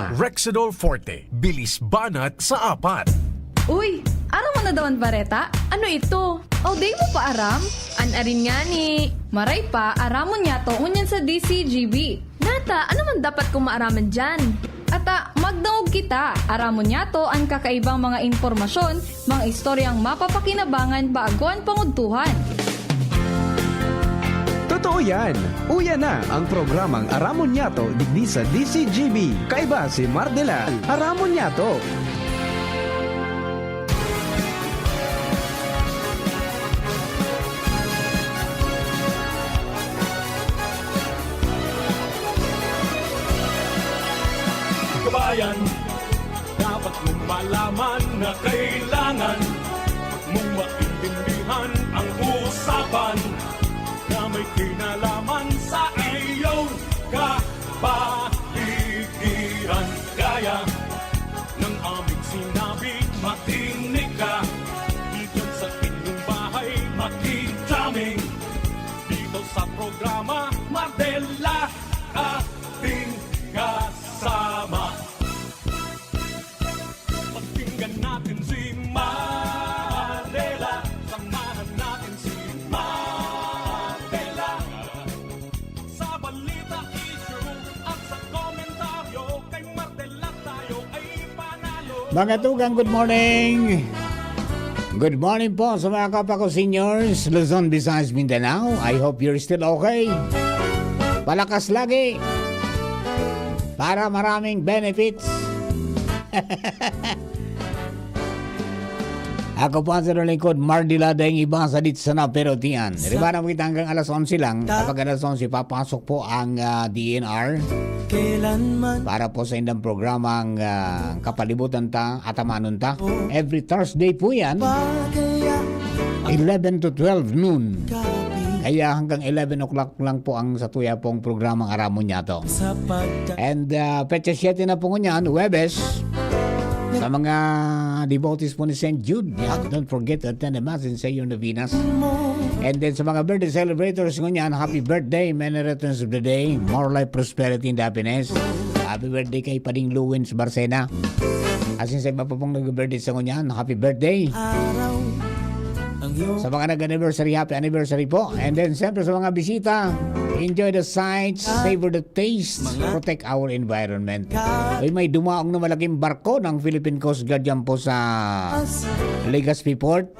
na. Rexidol Forte, bilis banat sa 4. Uy, aram mo na dawan bareta? Ano ito? O day mo pa aram? Anarin nga ni. Maray pa, aramon niya to unyan sa DCGB. Nata, ano man dapat kong maaraman dyan? Ata, magdaog kita. Aramon niya to ang kakaibang mga impormasyon, mga istoryang mapapakinabangan baaguan panguntuhan. Totoo yan. Uya na ang programang Aramon Yato digdi sa DCGB. Kaiba si Mardela. Aramon Yato. Kabayan, dapat mong malaman na kailangan mong maintindihan ang usapan na may kinalaman sa iyong kapaligiran. Gaya ng aming sinabi, makinig ka. Diyan sa inyong bahay, makijaming. Dito sa programa, Mardela, ating kasama. Pakinggan natin si Mardela. Samahan natin si Mardela. Sa balita, issue at sa komentaryo, kay Mardela tayo ay panalo. Mga tugang, good morning! Good morning po sa mga kapwa ko seniors, Luzon, Visayas, Mindanao. I hope you're still okay. Palakas lagi para maraming benefits. Ako po ang sa lingkod, Mardela, dahil iba sa dit sana pero tiyan. Riba na kita hanggang alas 11 lang. Kapag alas 11, papasok po ang DNR para po sa indang programang kapalibutan ta at amanon ta. Every Thursday po yan, 11 to 12 noon. Kaya hanggang 11 o'clock lang po ang sa tuya pong programang Aramon Yato. And petsa 7 na po ngunyan, Webes. Sa mga devotees po ni St. Jude, don't forget to attend the Mass and say your novenas. And then sa mga birthday celebrators ngunyan, happy birthday, many returns of the day, more life, prosperity, and happiness. Happy birthday kay Pading Luwins Barcena. Asin sa iba pa pong nag-birthday sa ngunyan, happy birthday. Sa mga nag-anniversary, happy anniversary po. And then siyempre sa mga bisita, enjoy the sights, savor the taste, protect our environment. Ay, may dumaong na malaking barko ng Philippine Coast Guard dyan po sa Legazpi Port.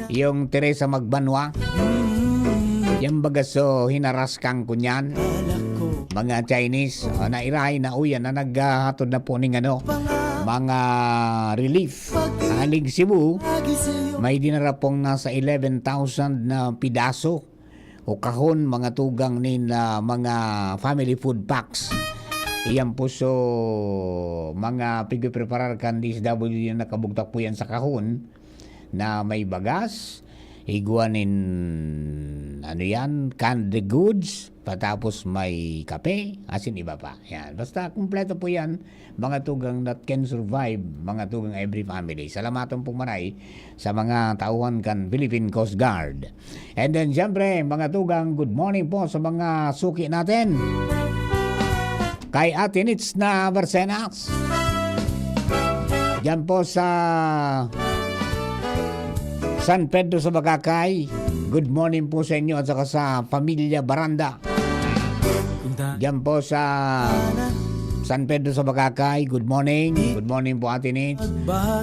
Yung Teresa Magbanwa. Yung bagaso hinaras kang kunyan. Mga Chinese, nairahay na uyan na naghatod na po ng mga relief. Sa Halig Cebu, may dinara pong nasa 11,000 na pidaso o kahon, mga tugang nin mga family food packs. Iyan po so mga pigpipreparar kan DSW yung nakabugtak po yan sa kahon na may bagas, higuanin canned goods, patapos may kape, asin iba pa. Yan. Basta kumpleto po yan, mga tugang that can survive, mga tugang every family. Salamatan pong maray sa mga tauhan kan Philippine Coast Guard. And then siyempre, mga tugang, good morning po sa mga suki natin. Kay Ate Nits na Barcenas. Diyan po sa San Pedro sa Bagakay. Good morning po sa inyo at saka sa Pamilya Baranda. Diyan po sa San Pedro sa Bagakay. Good morning. Good morning po Ate Nits.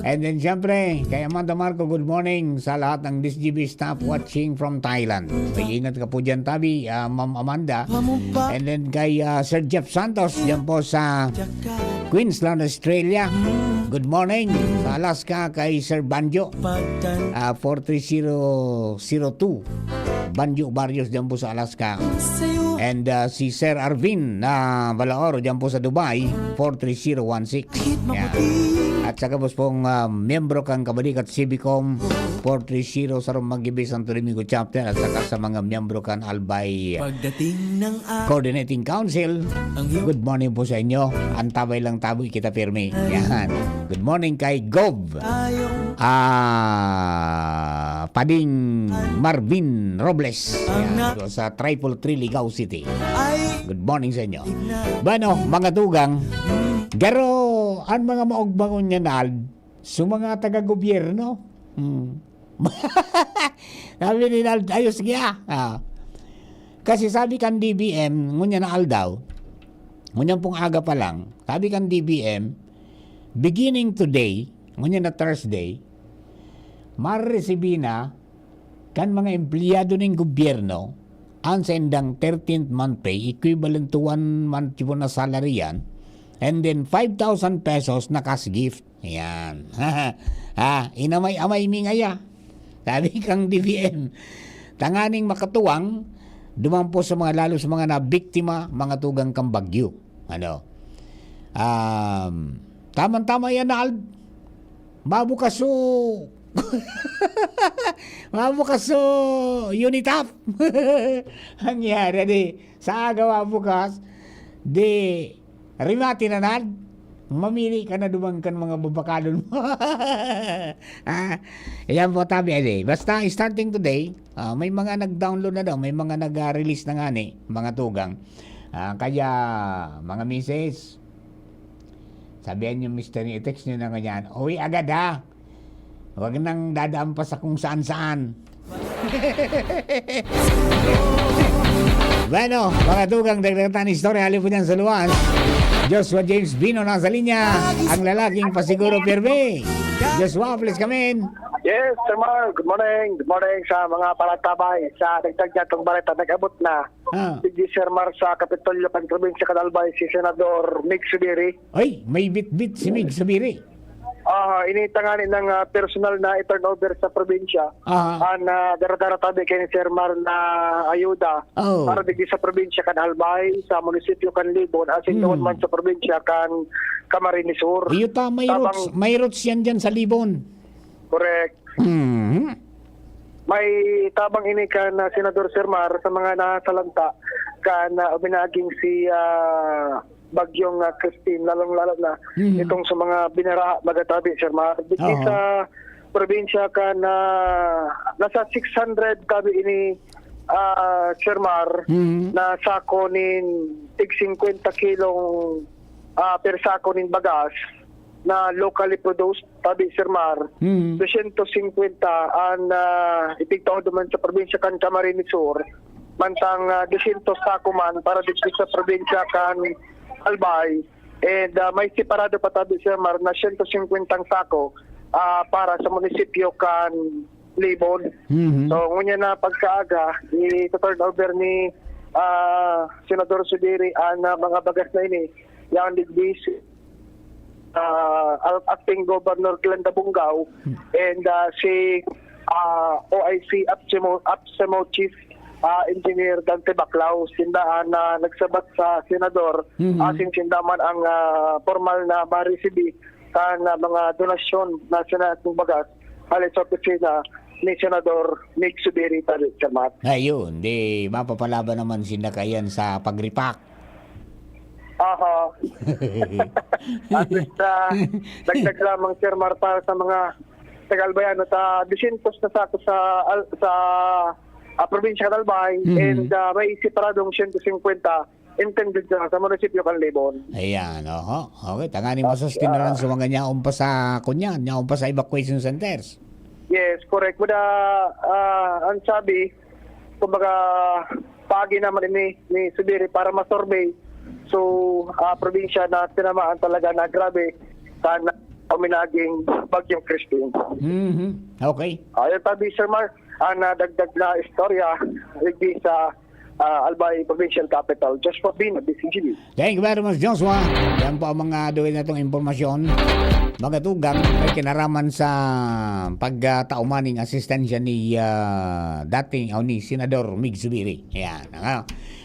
And then siyempre, kay Amanda Marco, good morning sa lahat ng DSGB staff watching from Thailand. May ingat ka po dyan, Tabi, Ma'am Amanda. And then kay Sir Jeff Santos, diyan po sa Queensland, Australia. Good morning sa Alaska kay Sir Banjo, 43002 Banjo Barrios dyan po sa Alaska. And si Sir Arvin na Balaor dyan po sa Dubai, 43016. Yeah. At saka po pong miyembro kang Kabadikat Civicom 430 sa Rumagibis Santo Domingo Chapter at saka sa mga miyembro kang Albay Coordinating Council. Good morning po sa inyo. Antabay lang taboy kita pirmi. Yan. Good morning kay Gov Pading Marvin Robles. Yan. Sa 333 Ligao City. Good morning sa inyo. Bueno, mga tugang, Garo, ang mga maugbangon niya nal, sa mga taga-gobyerno. Sabi ni Nal, ayos kaya. Kasi sabi kan DBM, ngunya na aldaw, ngunya pong aga pa lang, sabi kan DBM, beginning today, ngunya na Thursday, maresibina na kan mga empleyado ng gobyerno ang sendang 13th month pay, equivalent to 1 month yun na salary yan, and then 5,000 pesos na cash gift. Ayan. Inamay-amay mi ngaya. Sabi kang DBM, tanganing makatuwang, dumampo sa mga lalo sa mga nabiktima, mga tugang kang bagyo. Ano? Tama-tama yan na mabukaso mabukaso Unitap. Ang yari di sa agawa bukas di rimati na nad mamili ka na dumangkan mga babakalon mo. Ayan po tabi ade. Basta starting today, may mga nag-download na daw, may mga nag-release na nga ni, mga tugang. Kaya mga misis, sabihan yung mister ni i-text nyo na ganyan, uwi agad ha. Huwag nang dadaan pa sa kung saan-saan. Bueno, mga tugang dagdagan istorya, halip po dyan sa luwas. Joshua James Bino nasa linya, ang lalaking pasiguro Pierbe. Joshua, please come in. Yes, Sir Mark. Good morning. Good morning sa mga palatabay. Sa dagdag niya itong balita, nag-abot na. Si Sir Mark sa Kapitolyo, Probinsya Kadalbay, si Senador Mig Subiri. Ay, may bit-bit si Mig Subiri. Initanganin ng personal na i-turnover sa probinsya. Na daradara tabi kay ni Sir Mar na ayuda para digdi sa probinsya kan Albay, sa munisipyo kan Libon, asin doon man sa probinsya kan Camarines Sur. Yuta, may roots yan dyan sa Libon. Correct. May tabang ini kan Senador Sir Mar sa mga nasalanta kan uminaging si Bagyong Christine, lalong-lalo na itong sa mga binara magatabi, Sir Mar. Dito sa probinsya ka na nasa 600 tabi ini Sir Mar, na sako nin tig 50 kilong per sako nin bagas na locally produced tabi, Sir Mar. 250 ang itigtaon duman sa probinsya kan Camarines Sur, mantang 200 sako man para dito sa probinsya kan Albay, and may separado pa tabi, Sir Mar, na 150 sako para sa munisipyo kan Libon. So ngunya na pagkaaga i-turn over ni Senador Subiri ang mga bagas na ini yang digbis acting Governor Glenda Bungao and si OIC Absemo Chief Engineer Dante Baclao, sindaan na nagsabat sa senador, asing sindaman ang formal na ma-receive kan mga donasyon na sinatong bagas halit sa opisina ni Senador Mig Subiri talit sa mat. Ayun, di mapapalaban naman sila kayan sa pagripak. At dagdag lamang, Sir Mar, para sa mga Tagalbayano, sa 200 na sako sa probinsya kan Albay, and may separadong 150 intended sa munisipyo kan Libon. Ayan, okay, tanganin mo sustain na lang sa mga nyaon pa sa kunyan, nyaon pa sa evacuation centers. Yes, correct. But ang sabi, kumbaga, pagi naman ni Subiri para ma-survey. So, probinsya na tinamaan talaga na grabe sana uminaging Bagyong Christine. Okay. Ayun tabi, Sir Mar, ang dagdag na istorya hindi sa Albay Provincial Capital. Just for being a DCGB. Thank you very much, Joshua. Yan po ang mga duwin na itong impormasyon. Mga tugang ay kinaraman sa pagtaumaning asistensya ni dating ni Senador Mig Subiri. Ayan.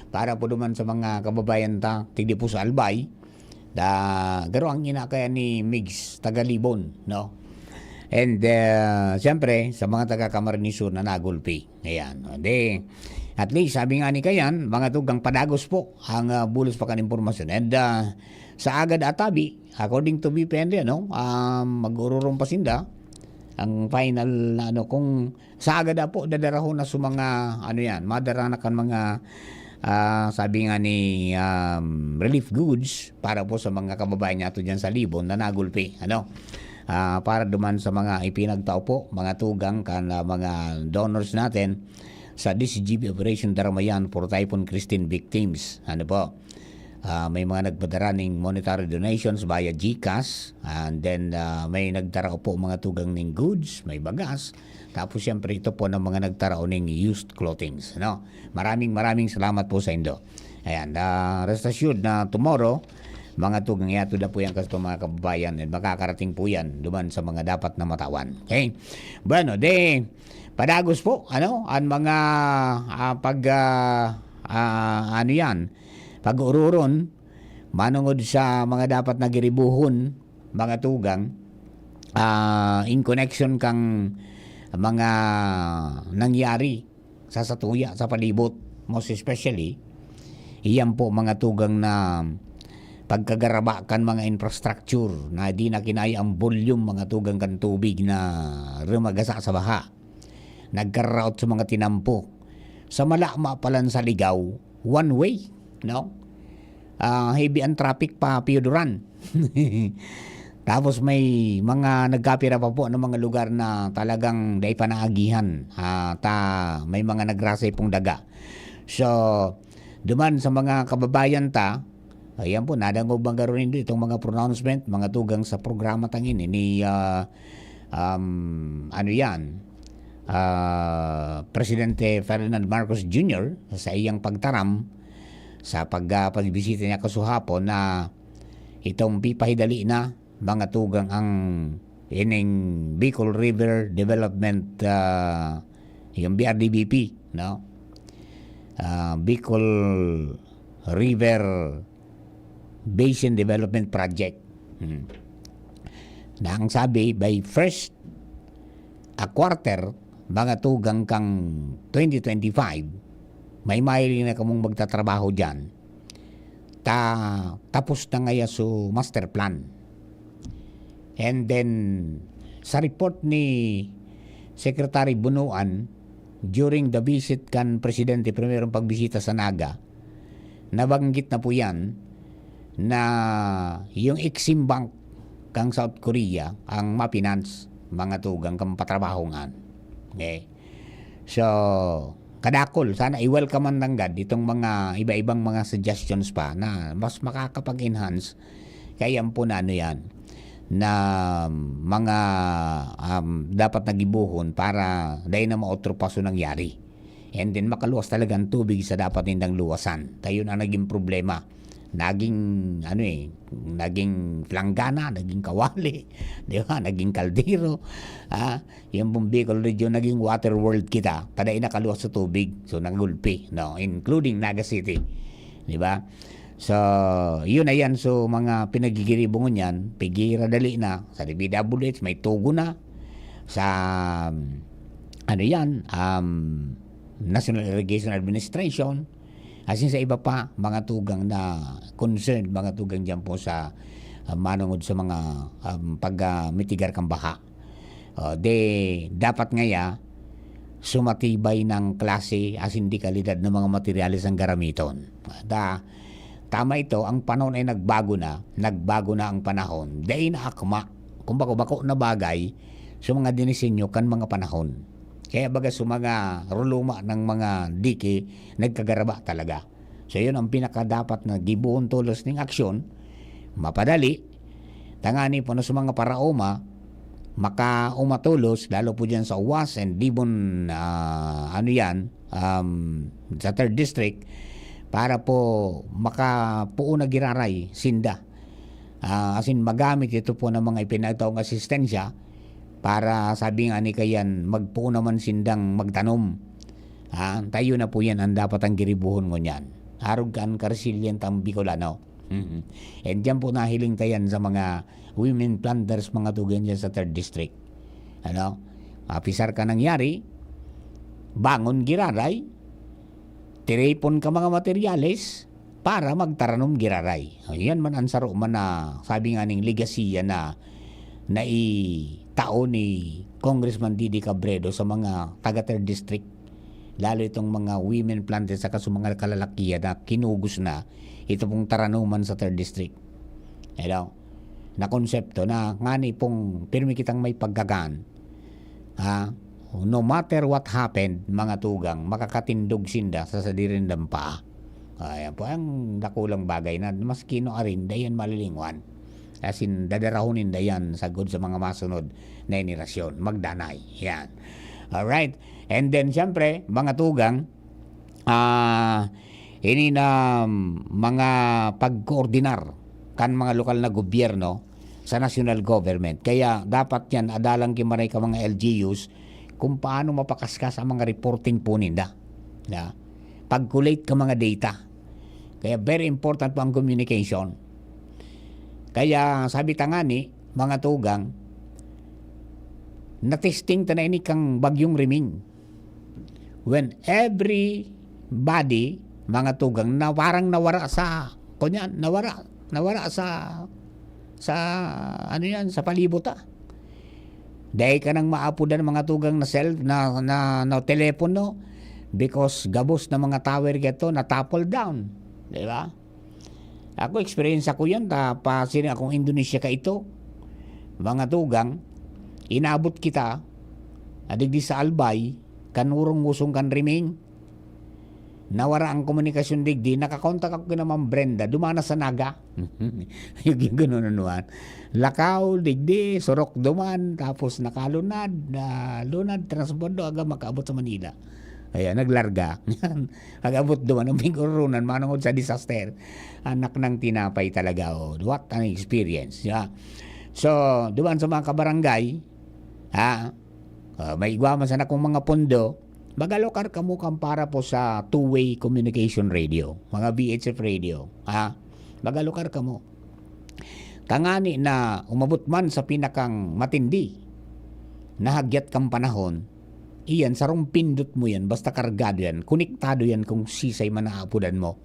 Para po duman sa mga kababayan tigdi po sa Albay. Garo ang inakaya ni Migs Tagalibon, no? And siyempre sa mga taga Camarines Sur na nagulpi. Ayan. At least sabi nga ni Kayan, mga tugang padagos po ang bulos pa kan impormasyon. And sa agad atabi, according to BPND, mag-ururong pa sinda ang final na kung sa agad po dadarahon na sa mga madaranakan mga sabi nga ni relief goods para po sa mga kababayan nato dyan sa Libon na nagulpi. Para duman sa mga ipinagtao po, mga tugang mga donors natin sa DCGB Operation Daramayan for Typhoon Christine victims. May mga nagpadara ng monetary donations via GCash, and then may nagtara po mga tugang ng goods, may bagas. Tapos siyempre ito po ng mga nagtara ng used clothings. Maraming salamat po sa inyo. Ayan, rest assured na tomorrow, mga tugang yato na po yan kasi mga kababayan, at makakarating po yan duman sa mga dapat na matawan. Okay? Bueno, padagos po, ang mga pag-ururon, manungod sa mga dapat nagiribuhon, mga tugang, in connection kang mga nangyari sa satuya, sa palibot, most especially, iyan po mga tugang na pagkagaraba kan mga infrastructure na di na kinaya ang volume mga tugang kan tubig na rumagasa sa baha. Nagkaraot sa mga tinampo. Sa malakma palan sa ligaw, one way, heavy ang traffic pa Pioduran. Tapos may mga nagkapira pa po ng mga lugar na talagang dahil panaagihan. May mga nagrasay pong daga. So, duman sa mga kababayan ayan po, nadangog bang garoon din itong mga pronouncement, mga tugang sa programa tangin ni Presidente Ferdinand Marcos Jr. sa iyang pagtaram sa pagbisita niya kasuhapon na itong pipahidali na mga tugang ang ining Bicol River Development, yung BRDBP, Bicol River Basin Development Project. Na ang sabi, by first a quarter, mga tugang kang 2025, may mahiling na kamong magtatrabaho dyan. Tapos na ngaya su master plan. And then, sa report ni Secretary Bunuan, during the visit kan Presidente, primerong pagbisita sa Naga, nabanggit na po yan na yung Exim Bank kang South Korea ang mapinance mga tugang kang patrabahongan. Okay. So, kadakol, sana i-welcome man langgad itong mga iba-ibang mga suggestions pa na mas makakapag-enhance kaya po na yan na mga dapat nagibuhon para dahil na maotro-paso nangyari. And then makaluwas talaga ang tubig sa dapat nindang luwasan. Tayo na naging problema. Naging planggana, naging kawali, di ba? Naging kaldero. Yung Bicol region naging water world kita. Taday nakaluwas sa tubig. So nagulpi, including Naga City. Di ba? So, yun na yan. So, mga pinagigiribungon yan, pigira dali na. Sa DPWH, may tugo na. Sa, National Irrigation Administration. Asin sa iba pa, mga tugang na concerned, mga tugang dyan po sa manungod sa mga pag-mitigar kang baha. Dapat ngaya, sumatibay ng klase asin di kalidad ng mga materyales ang garamiton. Tama ito, ang panahon ay nagbago na ang panahon. Dahil na akma, kung bako na bagay, sa mga dinisenyo kan mga panahon. Kaya baga sa mga ruluma ng mga diki, nagkagaraba talaga. So yun ang pinakadapat na gibuon tulos ng aksyon, mapadali, tangani po na sa mga paraoma, makaumatulos, lalo po dyan sa UWAS and Dibon, sa 3rd District, para po makapuo na giraray, sinda. Asin magamit ito po ng mga ipinagtaong asistensya para sabi nga ni kayan magpuo naman sindang magtanom. Tayo na po yan ang dapat ang giribuhon mo yan. Harog kan ka-resilient ang Bicolano. And dyan po nahiling tayan sa mga women planters, mga tugan dyan sa 3rd District. Apisar ka nangyari, bangon giraray, tiripon ka mga materyales para magtaranom giraray. Yan man ang saro man na sabi nga ning legasiya na naitao ni Congressman Didi Cabredo sa mga taga 3rd District lalo itong mga women planted sa mga kalalakihan na kinugos na ito pong taranuman sa 3rd District. Na konsepto na ngani pong pirmi kitang may paggagan, no matter what happened, mga tugang, makakatindog sinda sa sadirin ng paa. Ayan po ang dakulang bagay na maski no arin, dayan malilingwan. Asin dadarahunin dayan sagod sa mga masunod na henerasyon. Magdanay. Yan. Alright. And then, siyempre, mga tugang, ini na mga pagkoordinar kan mga lokal na gobyerno sa national government. Kaya dapat yan, adalang kimaray ka mga LGUs kung paano mapakaskas ang mga reporting po ninda. Pag-collate ka mga data. Kaya very important po ang communication. Kaya sabi tangani, mga tugang, na-testing ta na ini kang bagyong riming. When everybody, mga tugang, parang nawara sa, nawara sa ano yan, sa palibot. Dahil ka nang maapudan mga tugang na na telepono because gabos na mga tower geto na topple down. Di ba? Ako, experience ako yan. Tapos akong Indonesia ka ito. Mga tugang, inabot kita, adigdi sa Albay, kanurong usong kan riming. Nawara ang komunikasyon digdi, nakakontak ako kina Ma'am Brenda, dumana sa Naga. yung gano'n anuan. Lakaw, digdi, surok duman, tapos nakalunad, lunad, transbordo, aga makaabot sa Manila. Ayan, naglarga. Agabot duman, ang pingurunan, manungod sa disaster. Anak ng tinapay talaga. What an experience. Yeah. So, duman sa mga kabarangay, may igwaman sa nakong mga pondo, magalokar ka mo para po sa two-way communication radio, mga VHF radio. Magalokar ka mo. Tangani na umabot man sa pinakang matindi, nahagyat kang panahon, iyan, sarong pindot mo yan, basta kargado yan, konektado yan kung sisay man naapudan mo.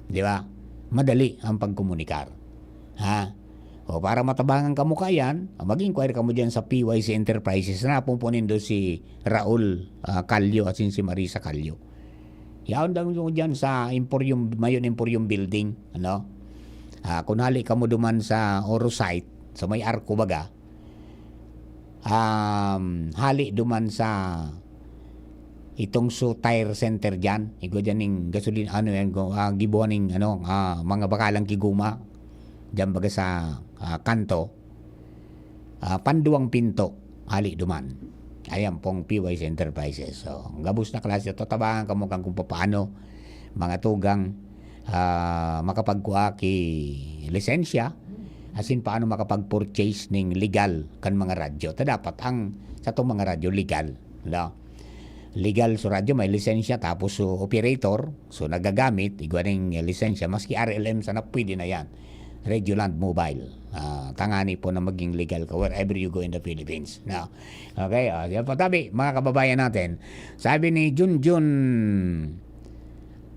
Di ba? Madali ang pagkomunikar. O para matabangan ka mo kayan, mag-inquire ka mo dyan sa PYC Enterprises na pumpunin do si Raul Calio at si Marisa Calio. Yaon daw mo dyan sa Emporium, Mayon Emporium Building. Kung hali ka mo duman sa Orosite, sa may arko baga, hali duman sa itong tire center dyan. Igo dyan ng gasolina, gibuhan ng mga bakalang kiguma. Dyan baga sa kanto, panduang pinto, hali duman. Ayan pong PYC Enterprises. So, gabos na klase. Tabangan ka mo kung paano mga tugang makapagkuha ki lisensya, asin paano makapag-purchase ng legal kan mga radyo. Dapat ang sa itong mga radyo legal. Legal so radyo, may lisensya, tapos operator, so nagagamit, igwa ng lisensya, maski RLM sana pwede na yan. Radioland Mobile. Tangani po na maging legal ka wherever you go in the Philippines. Now, okay, yan po tabi, mga kababayan natin. Sabi ni Junjun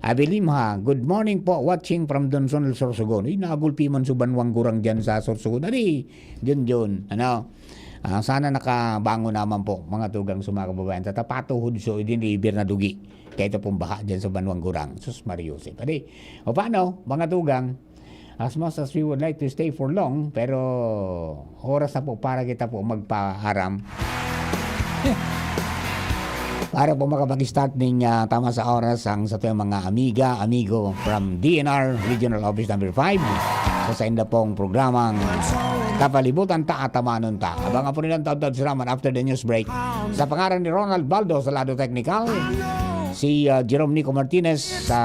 Abilimha, good morning po, watching from Donson, Sorsogon. Nagulpi man subanwang gurang dyan sa Sorsogon. Junjun, sana nakabango naman po, mga tugang sa mga kababayan. Tatapatuhod so, idinibir na dugi. Kaya ito pong baha dyan sa Banwang Gurang. Sus Mariusip. O paano, mga tugang, as much as we would like to stay for long, pero oras na po para kita po magpaharam. Para po makapag-start ng tama sa oras ang sa tuyong mga amigo from DNR Regional Office number 5 sa inda pong programang Kapalibutan Ta at Tamanon Ta. Abangan po nilang taon-taon siraman after the news break. Sa pangalan ni Ronald Baldo sa lado technical, si Jerome Nico Martinez sa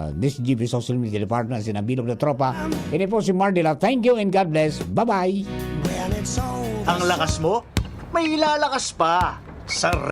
DCGP Social Media Department, si Nabilog na Tropa. Ini po si Mardila. Thank you and God bless. Bye-bye. Ang lakas mo, may ilalakas pa sa